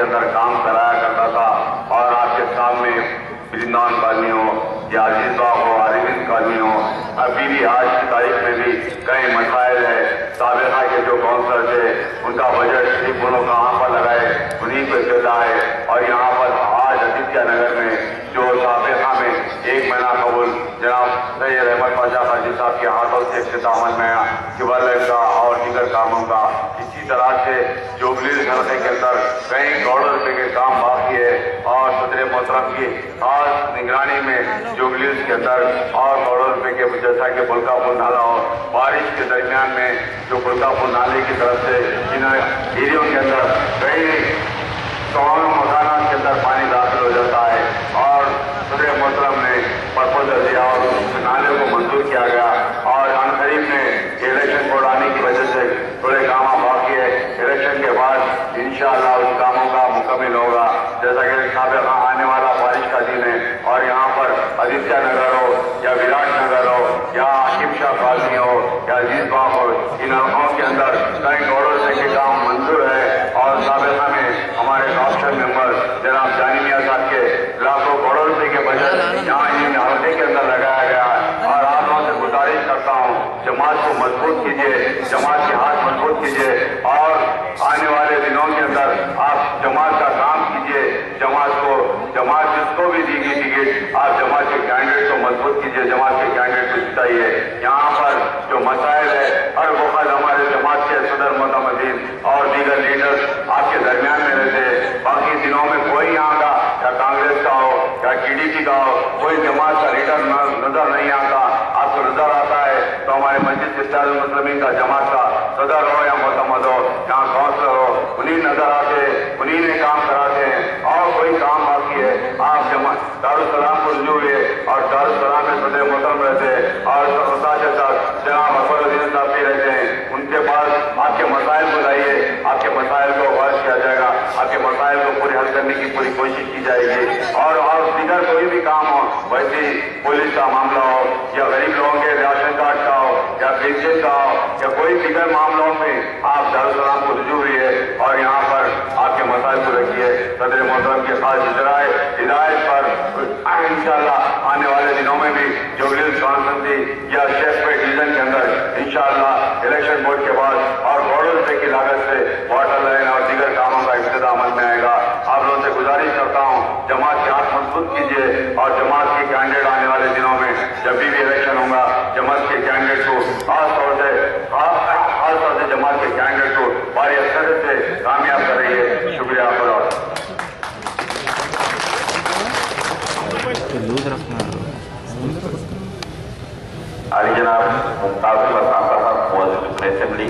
अंदर काम कराया करता था। और आपके सामने वृंदावन कॉलोनी हो या अजीज बाग हो, अरविंद कॉलोनी हो, अभी भी आज की तारीख में भी कई मसाइल है। साबिका के जो काउंसलर थे उनका बजट सिर्फ वो लोग कहाँ पर लगाए उन्हीं पे चला है। और यहाँ पर आज आदित्य नगर में जो साबिका में 1 महीना कबूल जनाब सैयद अहमद पाशा काजी साहब के हाथों से इख्तिताम में आया ट्यूबवेल का और दीगर कामों का। इसी तरह से जुबली हल्के के अंदर कई करोड़ों रुपए के काम बाकी है। और सदर मोहतरम की खास निगरानी में जुबली के अंदर और करोड़ों रुपए के जैसा कि बुल्कापुर नाला और बारिश के दरमियान में जो बुल्कापुर नाले की तरफ से इन एरियो के अंदर कई 100 मकाना के अंदर पानी दाखिल हो जाता है। और सदर मोहतरम ने प्रपोजल दिया और नाले को मंजूर किया गया। और अनकरीब में इलेक्शन कोड आने की वजह से थोड़े काम बाकी है। इलेक्शन के बाद इंशाअल्लाह उस कामों का मुकम्मल होगा। जैसा कि साबिका आने वाला बारिश का दिन है और यहाँ पर आदित्य नगर हो या विराट नगर हो या आकिब शाह कॉलोनी हो या अजीज बाग हो, इन इलाकों के अंदर कई करोड़ों रुपए के काम मंजूर है। और साबिका में हमारे ऑप्शन मेंबर जनाब जानी मियां साहब के लाखों करोड़ों रुपए के बजट यहाँ इन हल्के के अंदर लगाया गया है। और आप लोगों से गुजारिश करता हूँ, जमात को मजबूत कीजिए, जमात के हाथ मजबूत कीजिए और आने वाले दिनों के अंदर आप जमात का काम कीजिए। जमात जिसको भी दी गई टिकट आप जमात के कैंडिडेट को मजबूत कीजिए, जमात के कैंडिडेट को जिताइए। यहाँ पर जो मसाइल है हर वक्त हमारे जमात के सदर मोहतमदीन और दीगर लीडर्स आपके दरमियान में रहते हैं। बाकी दिनों में कोई यहाँ का या कांग्रेस का हो या TDP का हो कोई जमात का लीडर नजर नहीं आता। आपको नजर आता है तो हमारे मस्जिद इत्तेहाद मुस्लिमीन का जमात का सदर हो या मोहतमद हो, यहाँ काउंसलर हो, उन्हीं नजर आते हैं, उन्हीं ने काम कराते हैं। और कोई काम बाकी है आप जमात दारुसलाम को रुजू हुए और दारुसलाम में सदर मोहतरम रहते हैं और जनाब अकबरुद्दीन साहब भी रहते हैं। उनके पास आपके मसाइल को लाइए, आपके मसाइल को वर्ष किया जाएगा, आपके मसाइल को पूरे हल करने की पूरी कोशिश की जाएगी। और दीगर कोई भी काम हो, वैसे पुलिस का मामला हो या गरीब लोगों के राशन कार्ड का हो या पेंशन का हो या कोई दीगर मामलों में आप दारुसलाम को रुजू हुई और यहाँ पर आपके मसाइल को रखिए। सदर मोहतरम के खास हिदायत पर इंशाअल्लाह आने वाले दिनों में भी जुबली कॉन्स्टिट्यूंसी या शेखपेट डिवीजन के अंदर इंशाअल्लाह इलेक्शन बोर्ड के बाद और करोड़ों रुपए की लागत से वाटर लाइन और दीगर कामों का इब्तिदा अमल में आएगा। आप लोगों से गुजारिश करता हूँ, जमात के हाथ मजबूत कीजिए और जमात के कैंडिडेट आने वाले दिनों में जब भी इलेक्शन होगा जमात के कैंडिडेट को खासतौर से जमात के कैंडिडेट को बड़ी असरत से कामयाब करेंगे। शुक्रिया आपका। Ali Janab Mumtaz Ahmad Khan Saab, Muazzin Assembly